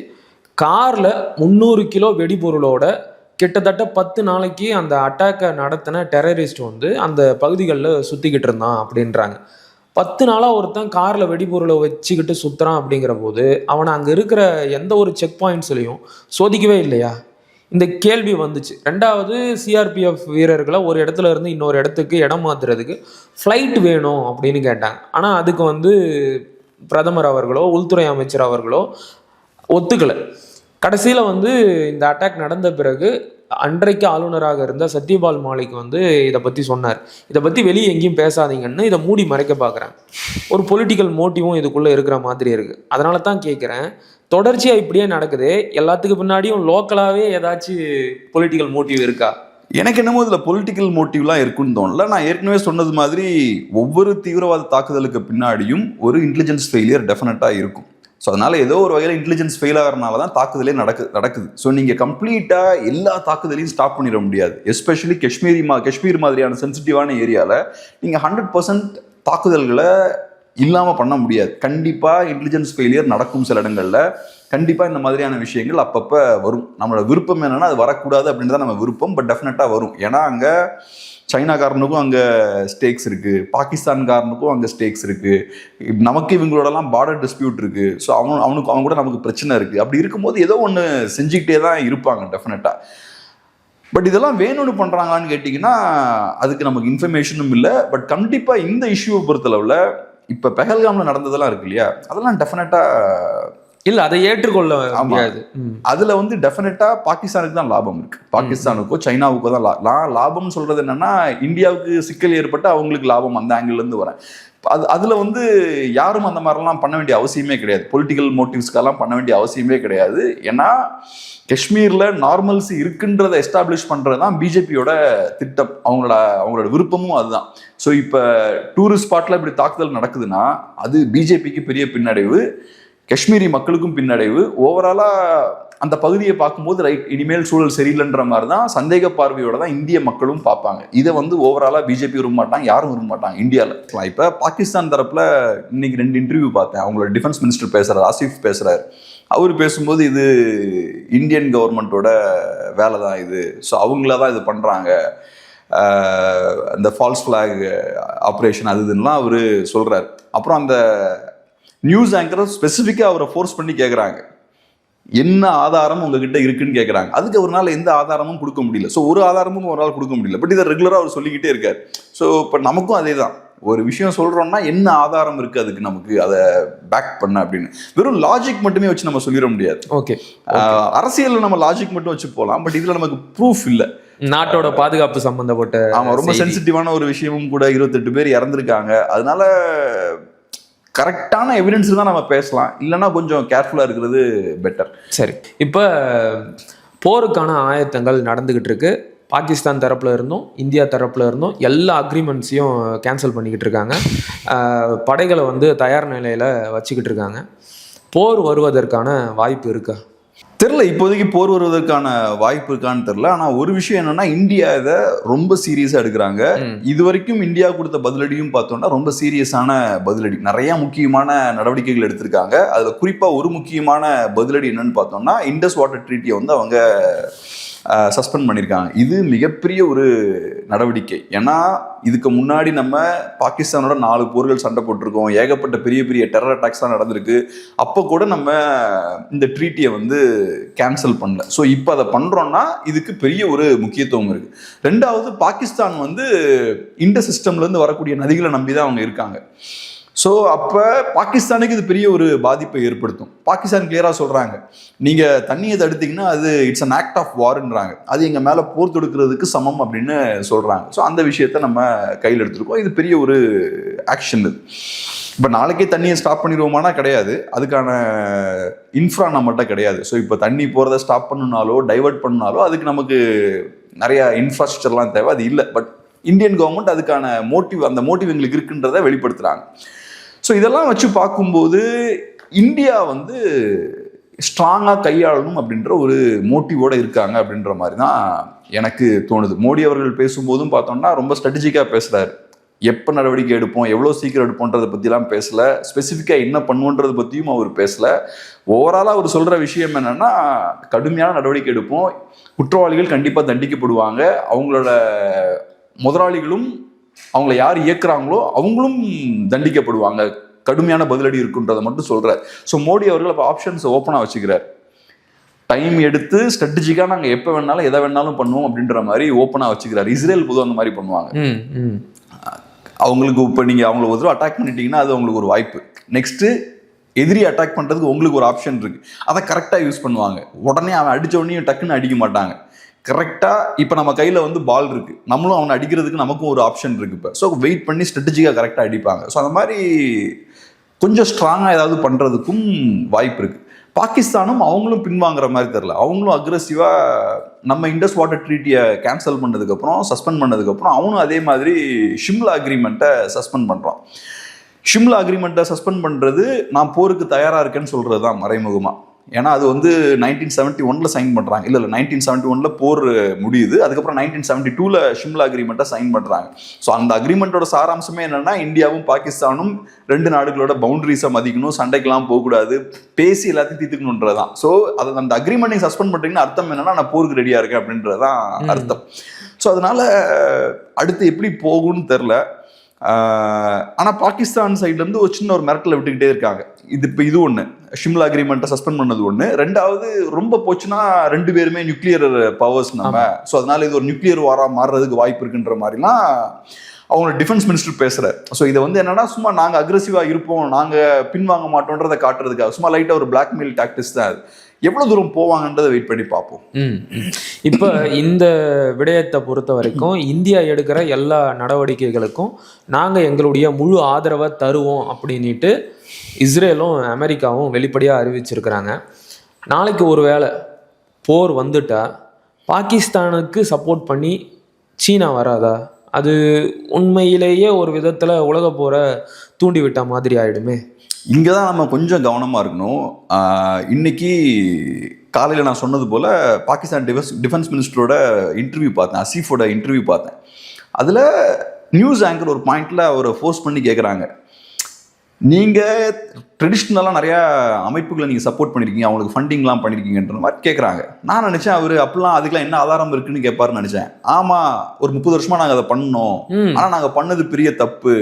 காரில் 300 கிலோ வெடிபொருளோட கிட்டத்தட்ட 10 நாளைக்கு அந்த அட்டாக்கை நடத்தின டெரரிஸ்ட் வந்து அந்த பகுதிகளில் சுற்றிக்கிட்டு இருந்தான் அப்படின்றாங்க. 10 நாளாக ஒருத்தன் காரில் வெடிபொருளை வச்சுக்கிட்டு சுற்றுறான் அப்படிங்கிற போது அவனை அங்கே இருக்கிற எந்த ஒரு செக் பாயிண்ட்ஸ்லையும் சோதிக்கவே இல்லையா? இந்த கேள்வி வந்துச்சு. ரெண்டாவது, சிஆர்பிஎஃப் வீரர்களை ஒரு இடத்துல இருந்து இன்னொரு இடத்துக்கு இடம் மாற்றுறதுக்கு ஃப்ளைட் வேணும் அப்படின்னு கேட்டாங்க. ஆனால் அதுக்கு வந்து பிரதமர் அவர்களோ உள்துறை அமைச்சர் அவர்களோ ஒத்துக்கலை. கடைசியில் வந்து இந்த அட்டாக் நடந்த பிறகு அன்றைக்கு ஆளுநராக இருந்த சத்யபால் மாலிக் வந்து இதை பற்றி சொன்னார். இதை பற்றி வெளியே எங்கேயும் பேசாதீங்கன்னு இதை மூடி மறைக்க பார்க்குறேன். ஒரு பொலிட்டிக்கல் மோட்டிவும் இதுக்குள்ளே இருக்கிற மாதிரி இருக்குது. அதனால தான் கேட்குறேன், தொடர்ச்சியாக இப்படியே நடக்குது, எல்லாத்துக்கு பின்னாடியும் லோக்கலாகவே ஏதாச்சும் பொலிட்டிக்கல் மோட்டிவ் இருக்கா? எனக்கு என்னமோ இதில் பொலிட்டிக்கல் மோட்டிவ்லாம் இருக்குன்னு தோணல. நான் ஏற்கனவே சொன்னது மாதிரி ஒவ்வொரு தீவிரவாத தாக்குதலுக்கு பின்னாடியும் ஒரு இன்டெலிஜென்ஸ் ஃபெயிலியர் டெஃபினட்டாக இருக்கும். ஸோ அதனால் ஏதோ ஒரு வகையில் இன்டெலிஜென்ஸ் ஃபெயில் ஆகிறனால தான் தாக்குதலே நடக்குது. ஸோ நீங்கள் கம்ப்ளீட்டாக எல்லா தாக்குதலையும் ஸ்டாப் பண்ணிட முடியாது. எஸ்பெஷலி காஷ்மீர் மாதிரியான சென்சிட்டிவான ஏரியாவில் நீங்கள் 100% தாக்குதல்களை இல்லாமல் பண்ண முடியாது. கண்டிப்பாக இன்டெலிஜென்ஸ் ஃபெயிலியர் நடக்கும். சில இடங்களில் கண்டிப்பாக இந்த மாதிரியான விஷயங்கள் அப்பப்போ வரும். நம்மளோட விருப்பம் என்னென்னா அது வரக்கூடாது அப்படின்றத நம்ம விருப்பம், பட் டெஃபினட்டாக வரும். ஏன்னா அங்கே சைனாக்காரனுக்கும் அங்கே ஸ்டேக்ஸ் இருக்குது, பாகிஸ்தான்காரனுக்கும் அங்கே ஸ்டேக்ஸ் இருக்குது, நமக்கு இவங்களோடலாம் பார்டர் டிஸ்பியூட் இருக்குது. ஸோ அவங்க கூட நமக்கு பிரச்சனை இருக்குது. அப்படி இருக்கும்போது ஏதோ ஒன்று செஞ்சுக்கிட்டே தான் இருப்பாங்க டெஃபினட்டாக. பட் இதெல்லாம் வேணும்னு பண்ணுறாங்களான்னு கேட்டிங்கன்னா அதுக்கு நமக்கு இன்ஃபர்மேஷனும் இல்லை. பட் கண்டிப்பாக இந்த இஷ்யூவை பொறுத்தளவில் இப்போ பெஹல்காமில் நடந்ததெல்லாம் இருக்கு இல்லையா, அதெல்லாம் டெஃபினட்டாக இல்லை, அதை ஏற்றுக்கொள்ள முடியாது. அதில் வந்து டெஃபினட்டாக பாகிஸ்தானுக்கு தான் லாபம் இருக்குது. பாகிஸ்தானுக்கோ சைனாவுக்கோ தான் லாபம்னு சொல்கிறது என்னென்னா, இந்தியாவுக்கு சிக்கல் ஏற்பட்டு அவங்களுக்கு லாபம் அந்த ஆங்கிள்லேருந்து வரேன். அதில் வந்து யாரும் அந்த மாதிரிலாம் பண்ண வேண்டிய அவசியமே கிடையாது. பொலிட்டிக்கல் மோட்டிவ்ஸ்க்கெல்லாம் பண்ண வேண்டிய அவசியமே கிடையாது. ஏன்னா காஷ்மீரில் நார்மல்சி இருக்குன்றதை எஸ்டாப்ளிஷ் பண்ணுறது தான் பிஜேபியோட திட்டம். அவங்களோட விருப்பமும் அதுதான். ஸோ இப்போ டூரிஸ்ட் ஸ்பாட்டில் இப்படி தாக்குதல் நடக்குதுன்னா அது பிஜேபிக்கு பெரிய பின்னடைவு, காஷ்மீரி மக்களுக்கும் பின்னடைவு. ஓவராலாக அந்த பகுதியை பார்க்கும்போது ரைட், இனிமேல் சூழல் சரியில்லைன்ற மாதிரி தான் சந்தேக பார்வையோட தான் இந்திய மக்களும் பார்ப்பாங்க. இதை வந்து ஓவராலாக பிஜேபி விரும்ப மாட்டாங்க, யாரும் விரும்ப மாட்டாங்க இந்தியாவில். இப்போ பாகிஸ்தான் தரப்பில் இன்னைக்கு 2 இன்டர்வியூ பார்த்தேன். அவங்களோட டிஃபென்ஸ் மினிஸ்டர் பேசுகிறார், ஆசிஃப் பேசுகிறார். அவர் பேசும்போது இது இந்தியன் கவர்மெண்ட்டோட வேலை தான் இது, ஸோ அவங்கள தான் இது பண்ணுறாங்க, அந்த ஃபால்ஸ் ஃப்ளாக் ஆப்ரேஷன் அது இதுலாம் அவர் சொல்கிறார். அப்புறம் அந்த நியூஸ் ஆங்கர் ஸ்பெசிஃபிக்காக அவரை ஃபோர்ஸ் பண்ணி கேட்குறாங்க, என்ன ஆதாரம் உங்ககிட்ட இருக்குன்னு கேட்குறாங்க. அதுக்கு அவரால் எந்த ஆதாரமும் கொடுக்க முடியல. ஸோ ஒரு ஆதாரமும் அவரால் கொடுக்க முடியல. பட் இதை ரெகுலராக அவர் சொல்லிக்கிட்டே இருக்கார். ஸோ இப்போ நமக்கும் அதே தான், ஒரு விஷயம் சொல்கிறோம்னா என்ன ஆதாரம் இருக்குது அதுக்கு, நமக்கு அதை பேக் பண்ண அப்படின்னு. வெறும் லாஜிக் மட்டுமே வச்சு நம்ம சொல்லிட முடியாது. ஓகே, அரசியலில் நம்ம லாஜிக் மட்டும் வச்சு போகலாம், பட் இதில் நமக்கு ப்ரூஃப் இல்லை. நாட்டோட பாதுகாப்பு சம்பந்தப்பட்ட ரொம்ப சென்சிட்டிவான ஒரு விஷயமும் கூட, 28 பேர் இறந்துருக்காங்க. அதனால கரெக்டான எவிடன்ஸ் தான் நம்ம பேசலாம், இல்லைன்னா கொஞ்சம் கேர்ஃபுல்லாக இருக்கிறது பெட்டர். சரி, இப்போ போருக்கான ஆயத்தங்கள் நடந்துக்கிட்டு இருக்கு. பாகிஸ்தான் தரப்புல இருந்தும் இந்தியா தரப்புல இருந்தும் எல்லா அக்ரிமெண்ட்ஸையும் கேன்சல் பண்ணிக்கிட்டு இருக்காங்க. படைகளை வந்து தயார் நிலையில் வச்சுக்கிட்டு இருக்காங்க. போர் வருவதற்கான வாய்ப்பு இருக்கா? தெரில, இப்போதைக்கு போர் வருவதற்கான வாய்ப்பு இருக்கான்னு தெரில. ஆனால் ஒரு விஷயம் என்னன்னா, இந்தியா இதை ரொம்ப சீரியஸாக எடுக்கிறாங்க. இது வரைக்கும் இந்தியா கொடுத்த பதிலடியும் பார்த்தோம்னா ரொம்ப சீரியஸான பதிலடி. நிறைய முக்கியமான நடவடிக்கைகள் எடுத்திருக்காங்க. அதில் குறிப்பாக ஒரு முக்கியமான பதிலடி என்னன்னு பார்த்தோம்னா, இண்டஸ் வாட்டர் ட்ரீட்டியை வந்து அவங்க சஸ்பெண்ட் பண்ணியிருக்காங்க. இது மிகப்பெரிய ஒரு நடவடிக்கை. ஏன்னா இதுக்கு முன்னாடி நம்ம பாகிஸ்தானோட 4 போர்கள் சண்டை போட்டிருக்கோம், ஏகப்பட்ட பெரிய பெரிய டெரர் அட்டாக்ஸ்லாம் நடந்திருக்கு. அப்போ கூட நம்ம இந்த ட்ரீட்டியை வந்து கேன்சல் பண்ணல. ஸோ இப்போ அதை பண்ணுறோன்னா இதுக்கு பெரிய ஒரு முக்கியத்துவம் இருக்குது. ரெண்டாவது, பாகிஸ்தான் வந்து இந்த சிஸ்டம்லேருந்து வரக்கூடிய நதிகளை நம்பி தான் அவங்க இருக்காங்க. ஸோ அப்போ பாகிஸ்தானுக்கு இது பெரிய ஒரு பாதிப்பை ஏற்படுத்தும். பாகிஸ்தான் கிளியராக சொல்கிறாங்க, நீங்கள் தண்ணியை தடுத்தீங்கன்னா அது இட்ஸ் அன் ஆக்ட் ஆஃப் வார்ன்றாங்க, அது எங்கள் மேலே போர் தொடுக்கிறதுக்கு சமம் அப்படின்னு சொல்கிறாங்க. ஸோ அந்த விஷயத்த நம்ம கையில் எடுத்துருக்கோம். இது பெரிய ஒரு ஆக்ஷன். இது இப்போ நாளைக்கே தண்ணியை ஸ்டாப் பண்ணிடுவோமானா கிடையாது, அதுக்கான இன்ஃப்ரா நம்மகிட்ட கிடையாது. ஸோ இப்போ தண்ணி போகிறத ஸ்டாப் பண்ணணுனாலோ டைவெர்ட் பண்ணாலோ அதுக்கு நமக்கு நிறையா இன்ஃப்ராஸ்ட்ரக்சர்லாம் தேவை, அது இல்லை. பட் இந்தியன் கவர்மெண்ட் அதுக்கான மோட்டிவ், அந்த மோட்டிவ் எங்களுக்கு இருக்குன்றதை வெளிப்படுத்துகிறாங்க. ஸோ இதெல்லாம் வச்சு பார்க்கும்போது இந்தியா வந்து ஸ்ட்ராங்காக கையாளணும் அப்படின்ற ஒரு மோட்டிவோட இருக்காங்க அப்படின்ற மாதிரி தான் எனக்கு தோணுது. மோடி அவர்கள் பேசும்போதும் பார்த்தோம்னா ரொம்ப ஸ்ட்ராட்டஜிக்காக பேசுகிறாரு. எப்போ நடவடிக்கை எடுப்போம், எவ்வளோ சீக்கிரம் எடுப்போன்றதை பற்றிலாம் பேசலை, ஸ்பெசிஃபிக்காக என்ன பண்ணுவோன்றதை பற்றியும் அவர் பேசலை. ஓவராலாக அவர் சொல்கிற விஷயம் என்னென்னா, கடுமையான நடவடிக்கை எடுப்போம், குற்றவாளிகள் கண்டிப்பாக தண்டிக்கப்படுவாங்க, அவங்களோட முதலாளிகளும் அவங்கள யார் இயக்குறாங்களோ அவங்களும் தண்டிக்கப்படுவாங்க, கடுமையான பதிலடி இருக்குன்றதை மட்டும் சொல்கிறார். ஸோ மோடி அவர்கள் அப்போ ஆப்ஷன்ஸ் ஓப்பனாக வச்சுக்கிறார். டைம் எடுத்து ஸ்ட்ராட்டஜிக்காக நாங்கள் எப்போ வேணாலும் எதை வேணாலும் பண்ணுவோம் அப்படின்ற மாதிரி ஓப்பனாக வச்சுக்கிறார். இஸ்ரேல் பொதுவாக அந்த மாதிரி பண்ணுவாங்க. அவங்களுக்கு இப்போ நீங்கள் அவங்கள ஒரு அட்டாக் பண்ணிட்டீங்கன்னா அது அவங்களுக்கு ஒரு வாய்ப்பு. நெக்ஸ்ட்டு எதிரி அட்டாக் பண்ணுறதுக்கு உங்களுக்கு ஒரு ஆப்ஷன் இருக்குது, அதை கரெக்டாக யூஸ் பண்ணுவாங்க. உடனே அவன் அடித்த உடனே டக்குன்னு அடிக்க மாட்டாங்க. கரெக்டாக இப்போ நம்ம கையில் வந்து பால் இருக்குது, நம்மளும் அவனை அடிக்கிறதுக்கு நமக்கும் ஒரு ஆப்ஷன் இருக்குது. இப்போ ஸோ வெயிட் பண்ணி ஸ்ட்ராட்டஜிக்காக கரெக்டாக அடிப்பாங்க. ஸோ அந்த மாதிரி கொஞ்சம் ஸ்ட்ராங்காக ஏதாவது பண்ணுறதுக்கும் வாய்ப்பு இருக்குது. பாகிஸ்தானும் அவங்களும் பின்வாங்குற மாதிரி தெரில. அவங்களும் அக்ரெசிவாக நம்ம இண்டஸ் வாட்டர் ட்ரீட்டியை கேன்சல் பண்ணதுக்கப்புறம், சஸ்பெண்ட் பண்ணதுக்கப்புறம் அவனும் அதே மாதிரி ஷிம்லா அக்ரிமெண்ட்டை சஸ்பெண்ட் பண்ணுறான். ஷிம்லா அக்ரிமெண்ட்டை சஸ்பெண்ட் பண்ணுறது நான் போருக்கு தயாராக இருக்கேன்னு சொல்கிறது தான் மறைமுகமாக. ஏன்னா அது வந்து 1971 சைன் பண்ணுறாங்க. இல்லை 1971 போர் முடியுது. அதுக்கப்புறம் 1972 ஷிம்லா அக்ரிமெண்ட்டை சைன் பண்ணுறாங்க. ஸோ அந்த அக்ரிமெண்ட்டோட சாராம்சமே என்னென்னா, இந்தியாவும் பாகிஸ்தானும் 2 நாடுகளோட பவுண்டரிஸை மதிக்கணும், சண்டைக்கெல்லாம் போகக்கூடாது, பேசி எல்லாத்தையும் தீர்த்துக்கணுன்றது தான். ஸோ அதை அந்த அக்ரிமெண்ட்டை சஸ்பெண்ட் பண்ணுறீங்கன்னா அர்த்தம் என்னென்னா, நான் போருக்கு ரெடியாக இருக்கேன் அப்படின்றது தான் அர்த்தம். ஸோ அதனால் அடுத்து எப்படி போகும்னு தெரில. ஆனால் பாகிஸ்தான் சைட்லேருந்து ஒரு சின்ன ஒரு மிரட்டலை விட்டுக்கிட்டே இருக்காங்க. இது ஒன்று, ஷிம்லா அக்ரிமெண்ட்டை சஸ்பெண்ட் பண்ணது ஒன்று. ரெண்டாவது, ரொம்ப போச்சுன்னா 2 பேருமே நியூக்ளியர் பவர்ஸ் நம்ம, ஸோ அதனால இது ஒரு நியூக்ளியர் வாராக மாறுறதுக்கு வாய்ப்பு இருக்குன்ற மாதிரிலாம் அவங்களோட டிஃபென்ஸ் மினிஸ்டர் பேசுகிறார். ஸோ இதை வந்து என்னன்னா, சும்மா நாங்கள் அக்ரெசிவாக இருப்போம், நாங்கள் பின்வாங்க மாட்டோன்றதை காட்டுறதுக்காக சும்மா லைட்டாக ஒரு பிளாக்மெயில் டாக்டிக்ஸ் தான் அது. எவ்வளோ தூரம் போவாங்கன்றதை வெயிட் பண்ணி பார்ப்போம். இப்போ இந்த விடயத்தை பொறுத்த வரைக்கும் இந்தியா எடுக்கிற எல்லா நடவடிக்கைகளுக்கும் நாங்கள் எங்களுடைய முழு ஆதரவை தருவோம் அப்படின்ட்டு இஸ்ரேலும் அமெரிக்காவும் வெளிப்படையாக அறிவிச்சிருக்கிறாங்க. நாளைக்கு ஒரு வேளை போர் வந்துட்டா பாகிஸ்தானுக்கு சப்போர்ட் பண்ணி சீனா வராதா? அது உண்மையிலேயே ஒரு விதத்தில் உலக போரை தூண்டிவிட்ட மாதிரி ஆயிடுமே. இங்கே தான் நம்ம கொஞ்சம் கவனமாக இருக்கணும். இன்னைக்கு காலையில் நான் சொன்னது போல் பாகிஸ்தான் டிஃபென்ஸ் மினிஸ்டரோட இன்டர்வியூ பார்த்தேன், அசீஃபோட இன்டர்வியூ பார்த்தேன். அதில் நியூஸ் ஆங்கர் ஒரு பாயிண்டில் அவரை ஃபோர்ஸ் பண்ணி கேட்குறாங்க, நீங்கள் ட்ரெடிஷ்னலாக நிறையா அமைப்புகளை நீங்கள் சப்போர்ட் பண்ணியிருக்கீங்க, அவங்களுக்கு ஃபண்டிங்லாம் பண்ணியிருக்கீங்கன்ற மாதிரி கேட்குறாங்க. நான் நினச்சேன் அவர் அப்படிலாம் அதுக்கெலாம் என்ன ஆதாரம் இருக்குன்னு கேட்பாருன்னு நினச்சேன். ஆமாம், ஒரு 30 வருஷமாக நாங்கள் அதை பண்ணோம், ஆனால் நாங்கள் பண்ணது பெரிய தப்பு,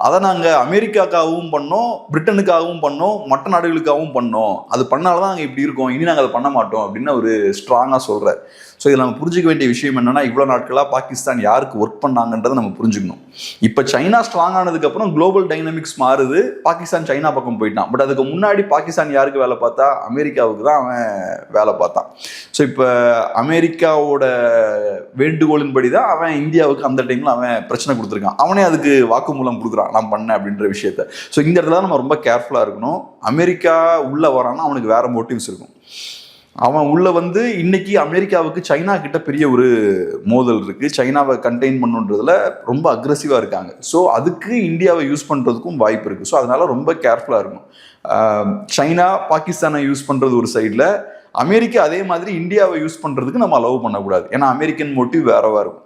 அதை நாங்கள் அமெரிக்காவுக்காகவும் பண்ணோம், பிரிட்டனுக்காகவும் பண்ணோம், மற்ற நாடுகளுக்காகவும் பண்ணோம், அது பண்ணால தான் நாங்கள் இப்படி இருக்கோம், இனி நாங்கள் அதை பண்ண மாட்டோம் அப்படின்னு அவர் ஸ்ட்ராங்காக சொல்கிறார். ஸோ இதில் நம்ம புரிஞ்சிக்க வேண்டிய விஷயம் என்னென்னா, இவ்வளோ நாட்களாக பாகிஸ்தான் யாருக்கு ஒர்க் பண்ணாங்கன்றதை நம்ம புரிஞ்சுக்கணும். இப்போ சைனா ஸ்ட்ராங் ஆனதுக்கப்புறம் குளோபல் டைனமிக்ஸ் மாறுது, பாகிஸ்தான் சைனா பக்கம் போயிட்டான். பட் அதுக்கு முன்னாடி பாகிஸ்தான் யாருக்கு வேலை பார்த்தா? அமெரிக்காவுக்கு தான் அவன் வேலை பார்த்தான். ஸோ இப்போ அமெரிக்காவோட வேண்டுகோளின்படி தான் அவன் இந்தியாவுக்கு அந்த டைமில் அவன் பிரச்சனை கொடுத்துருக்கான். அவனே அதுக்கு வாக்குமூலம் கொடுக்குறான், நான் பண்ணேன் அப்படின்ற விஷயத்த. ஸோ இந்த இடத்துல நம்ம ரொம்ப கேர்ஃபுல்லாக இருக்கணும். அமெரிக்கா உள்ளே வரான்னா அவனுக்கு வேறு மோட்டிவ்ஸ் இருக்கும். அவன் உள்ள வந்து இன்னைக்கு அமெரிக்காவுக்கு சைனா கிட்ட பெரிய ஒரு மோதல் இருக்கு, சைனாவை கண்டெயின் பண்ணுன்றதுல ரொம்ப அக்ரெசிவாக இருக்காங்க. ஸோ அதுக்கு இந்தியாவை யூஸ் பண்ணுறதுக்கும் வாய்ப்பு இருக்குது. ஸோ அதனால ரொம்ப கேர்ஃபுல்லாக இருக்கணும். சைனா பாகிஸ்தானை யூஸ் பண்ணுறது ஒரு சைடில், அமெரிக்கா அதே மாதிரி இந்தியாவை யூஸ் பண்ணுறதுக்கு நம்ம அலோவ் பண்ணக்கூடாது. ஏன்னா அமெரிக்கன் மோட்டிவ் வேறவா இருக்கும்.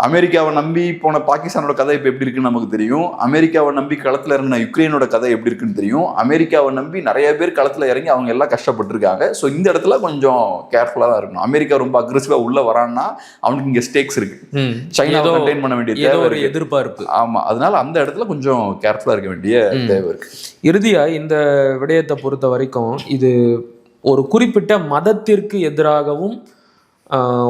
அமெரிக்காவை நம்பி போன பாகிஸ்தானோட கதை இப்போ எப்படி இருக்குன்னு நமக்கு தெரியும். அமெரிக்காவை நம்பி களத்தில் இறங்கின யுக்ரைனோட கதை எப்படி இருக்குன்னு தெரியும். அமெரிக்காவை நம்பி நிறைய பேர் களத்தில் இறங்கி அவங்க எல்லாம் கஷ்டப்பட்டுருக்காங்க. ஸோ இந்த இடத்துல கொஞ்சம் கேர்ஃபுல்லாக தான் இருக்கணும். அமெரிக்கா ரொம்ப அக்ரெசிவாக உள்ள வரான்னா அவனுக்கு இங்கே ஸ்டேக்ஸ் இருக்கு, சைனாவை கண்டெயின் பண்ண வேண்டிய தேவை, ஒரு எதிர்பார்ப்பு. ஆமாம், அதனால அந்த இடத்துல கொஞ்சம் கேர்ஃபுல்லாக இருக்க வேண்டிய தேவை இருக்கு. இறுதியாக இந்த விடயத்தை பொறுத்த வரைக்கும் இது ஒரு குறிப்பிட்ட மதத்திற்கு எதிராகவும்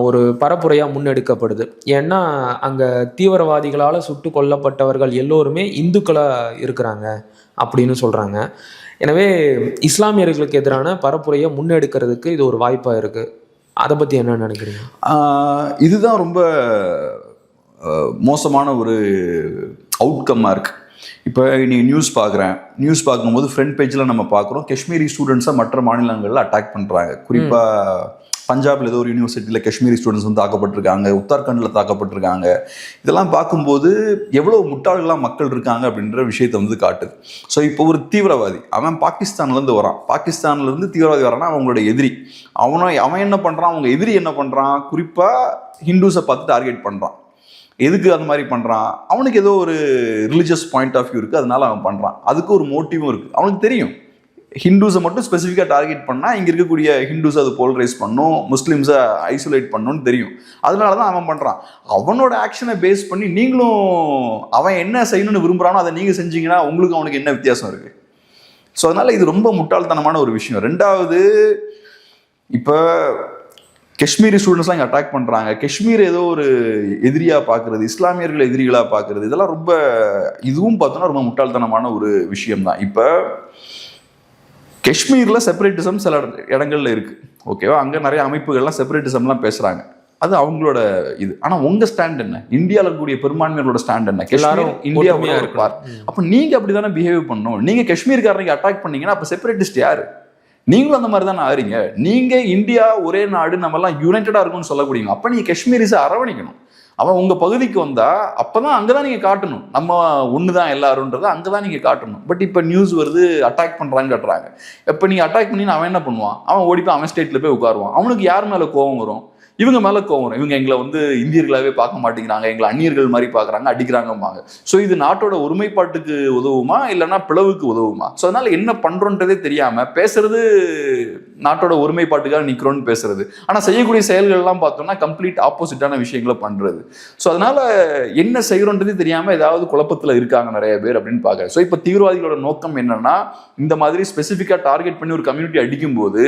ஒரு பரப்புரையாக முன்னெடுக்கப்படுது. ஏன்னா அங்கே தீவிரவாதிகளால் சுட்டு கொல்லப்பட்டவர்கள் எல்லோருமே இந்துக்களாக இருக்கிறாங்க அப்படின்னு சொல்கிறாங்க. எனவே இஸ்லாமியர்களுக்கு எதிரான பரப்புரையை முன்னெடுக்கிறதுக்கு இது ஒரு வாய்ப்பாக இருக்குது. அதை பற்றி என்ன நினைக்கிறீங்க? இதுதான் ரொம்ப மோசமான ஒரு அவுட்கம்மாக இருக்குது. இப்போ நீங்கள் நியூஸ் பார்க்கும்போது ஃப்ரண்ட் பேஜில் நம்ம பார்க்குறோம், காஷ்மீரி ஸ்டூடெண்ட்ஸை மற்ற மாநிலங்களில் அட்டாக் பண்ணுறாங்க. குறிப்பாக பஞ்சாப்ல ஏதோ ஒரு யூனிவர்சிட்டியில் காஷ்மீரி ஸ்டூடெண்ட்ஸ் வந்து தாக்கப்பட்டிருக்காங்க, உத்தராகண்டில் தாக்கப்பட்டிருக்காங்க. இதெல்லாம் பார்க்கும்போது எவ்வளோ முட்டாள்களாக மக்கள் இருக்காங்க அப்படின்ற விஷயத்தை வந்து காட்டுது. ஸோ இப்போ ஒரு தீவிரவாதி அவன் பாகிஸ்தான்லேருந்து வரான், பாகிஸ்தான்லேருந்து தீவிரவாதி வரான்னா அவங்களோட எதிரி. அவன் என்ன பண்ணுறான், அவங்க எதிரி என்ன பண்ணுறான், குறிப்பாக ஹிந்துஸை பார்த்து டார்கெட் பண்ணுறான். எதுக்கு அந்த மாதிரி பண்ணுறான், அவனுக்கு ஏதோ ஒரு ரிலிஜியஸ் பாயிண்ட் ஆஃப் வியூ இருக்குது, அதனால அவன் பண்ணுறான். அதுக்கு ஒரு மோட்டிவும் இருக்குது. அவனுக்கு தெரியும் ஹிந்துஸை மட்டும் ஸ்பெசிஃபிக்காக டார்கெட் பண்ணால் இங்கே இருக்கக்கூடிய ஹிந்துஸை அது போலரைஸ் பண்ணும், முஸ்லீம்ஸை ஐசோலேட் பண்ணணும்னு தெரியும். அதனால தான் அவன் பண்ணுறான். அவனோட ஆக்ஷனை பேஸ் பண்ணி நீங்களும் அவன் என்ன செய்யணும்னு விரும்புகிறானோ அதை நீங்கள் செஞ்சீங்கன்னா உங்களுக்கு அவனுக்கு என்ன வித்தியாசம் இருக்குது? ஸோ அதனால் இது ரொம்ப முட்டாள்தனமான ஒரு விஷயம். ரெண்டாவது, இப்போ காஷ்மீரி ஸ்டூடெண்ட்ஸ்லாம் இங்கே அட்டாக் பண்ணுறாங்க, காஷ்மீர் ஏதோ ஒரு எதிரியாக பார்க்குறது, இஸ்லாமியர்கள் எதிரிகளாக பார்க்குறது, இதெல்லாம் ரொம்ப, இதுவும் பார்த்தோன்னா ரொம்ப முட்டாள்தனமான ஒரு விஷயம்தான். இப்போ காஷ்மீரில் செப்பரேட்டிசம் சில இடங்கள்ல இருக்குது, ஓகேவா? அங்கே நிறைய அமைப்புகள்லாம் செப்பரேட்டிசம்லாம் பேசுகிறாங்க, அது அவங்களோட இது. ஆனால் உங்கள் ஸ்டாண்ட் என்ன, இந்தியாவில் இருக்கக்கூடிய பெரும்பான்மையோட ஸ்டாண்ட் என்ன? எல்லாரும் இந்தியாவோட இருப்பார். அப்போ நீங்கள் அப்படி தானே பிஹேவ் பண்ணணும். நீங்கள் காஷ்மீர்காரங்க அட்டாக் பண்ணீங்கன்னா அப்போ செப்பரேட்டிஸ்ட் யார்? நீங்களும் அந்த மாதிரி தானே ஆறீங்க. நீங்கள் இந்தியா ஒரே நாடு, நம்மலாம் யுனைடடாக இருக்கும்னு சொல்லக்கூடியங்க. அப்போ நீங்கள் காஷ்மீரிஸை அரவணைக்கணும். அவன் உங்கள் பகுதிக்கு வந்தால் அப்போ தான் அங்கே தான் நீங்கள் காட்டணும், நம்ம ஒன்று தான் எல்லாருன்றதை அங்கே தான் நீங்கள் காட்டணும். பட் இப்போ நியூஸ் வருது அட்டாக் பண்ணுறான்னு காட்டுறாங்க. இப்போ நீங்கள் அட்டாக் பண்ணி அவன் என்ன பண்ணுவான், அவன் ஓடி போய் அவன் ஸ்டேட்டில் போய் உட்காருவான். அவனுக்கு யார் மேலே கோவம் வரும்? இவங்க மேலே கோவம் வரும். இவங்க எங்களை வந்து இந்தியர்களாகவே பார்க்க மாட்டேங்கிறாங்க, எங்களை அந்நியர்கள் மாதிரி பார்க்குறாங்க, அடிக்கிறாங்கம்பாங்க. ஸோ இது நாட்டோட ஒருமைப்பாட்டுக்கு உதவுமா இல்லைன்னா பிளவுக்கு உதவுமா? ஸோ அதனால் என்ன பண்ணுறோன்றதே தெரியாமல் பேசுறது, நாட்டோட ஒருமைப்பாட்டுக்காக நிற்கிறோன்னு பேசுறது, ஆனால் செய்யக்கூடிய செயல்கள்லாம் பார்த்தோம்னா கம்ப்ளீட் ஆப்போசிட்டான விஷயங்களை பண்ணுறது. ஸோ அதனால் என்ன செய்கிறோன்றதே தெரியாமல் ஏதாவது குழப்பத்தில் இருக்காங்க நிறைய பேர் அப்படின்னு பார்க்குறேன். ஸோ இப்போ தீவிரவாதிகளோட நோக்கம் என்னன்னா, இந்த மாதிரி ஸ்பெசிஃபிக்காக டார்கெட் பண்ணி ஒரு கம்யூனிட்டி அடிக்கும்போது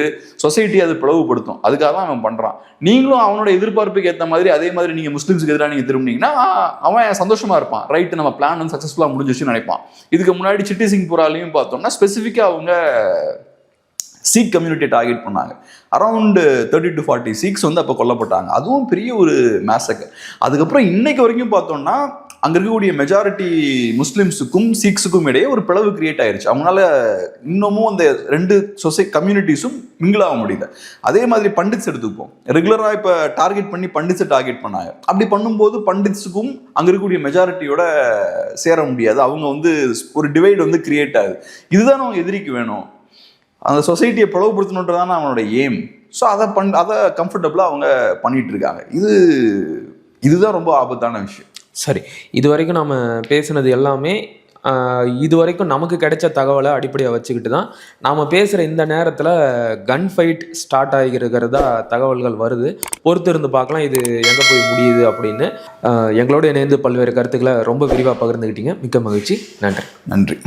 சொசைட்டி அது பிளவுபடுத்தும், அதுக்காக தான் அவன் பண்ணுறான். நீங்களும் அவனோட எதிர்பார்ப்புக்கு ஏற்ற மாதிரி அதே மாதிரி நீங்கள் முஸ்லீம்ஸுக்கு எதிராக நீங்கள் திரும்பினீங்கன்னா அவன் சந்தோஷமா இருப்பான். ரைட்டு, நம்ம பிளான் வந்து சக்ஸஸ்ஃபுல்லாக முடிஞ்சிச்சுன்னு நினைப்பான். இதுக்கு முன்னாடி சிட்டி சிங்பூராலையும் பார்த்தோம்னா ஸ்பெசிஃபிக்காக அவங்க சீக் கம்யூனிட்டியை டார்கெட் பண்ணாங்க. அரௌண்டு 30 to 40 சீக்ஸ் வந்து அப்போ கொல்லப்பட்டாங்க. அதுவும் பெரிய ஒரு மேசக்கர். அதுக்கப்புறம் இன்னைக்கு வரைக்கும் பார்த்தோம்னா அங்கே இருக்கக்கூடிய மெஜாரிட்டி முஸ்லிம்ஸுக்கும் சீக்ஸுக்கும் இடையே ஒரு பிளவு கிரியேட் ஆயிருச்சு. அவங்களால இன்னமும் அந்த ரெண்டு கம்யூனிட்டிஸும் மிங்கிள் ஆக முடியல. அதே மாதிரி பண்டிட்ஸ் எடுத்துப்போம், ரெகுலராக இப்போ டார்கெட் பண்ணி பண்டிட்ஸை டார்கெட் பண்ணாங்க. அப்படி பண்ணும்போது பண்டிட்ஸுக்கும் அங்கே இருக்கக்கூடிய மெஜாரிட்டியோட சேர முடியாது. அவங்க வந்து ஒரு டிவைட் வந்து கிரியேட் ஆகுது. இதுதான் அவங்க எதிரிக்கு வேணும், அந்த சொசைட்டியை பிளவுபடுத்தணுன்றதான அவனோட எய்ம். ஸோ அதை கம்ஃபர்டபுளாக அவங்க பண்ணிட்டு இருக்காங்க. இதுதான் ரொம்ப ஆபத்தான விஷயம். சரி, இது வரைக்கும் நம்ம பேசுனது எல்லாமே இது வரைக்கும் நமக்கு கிடைச்ச தகவலை அடிப்படையாக வச்சுக்கிட்டு தான் நாம் பேசுகிற இந்த நேரத்தில் கன் ஃபைட் ஸ்டார்ட் ஆகிருக்கிறதா தகவல்கள் வருது. பொறுத்து இருந்து பார்க்கலாம் இது எங்கே போய் முடியுது அப்படின்னு. எங்களோட இணைந்து பல்வேறு கருத்துக்களை ரொம்ப விரிவாக பகிர்ந்துக்கிட்டீங்க. மிக்க மகிழ்ச்சி. நன்றி.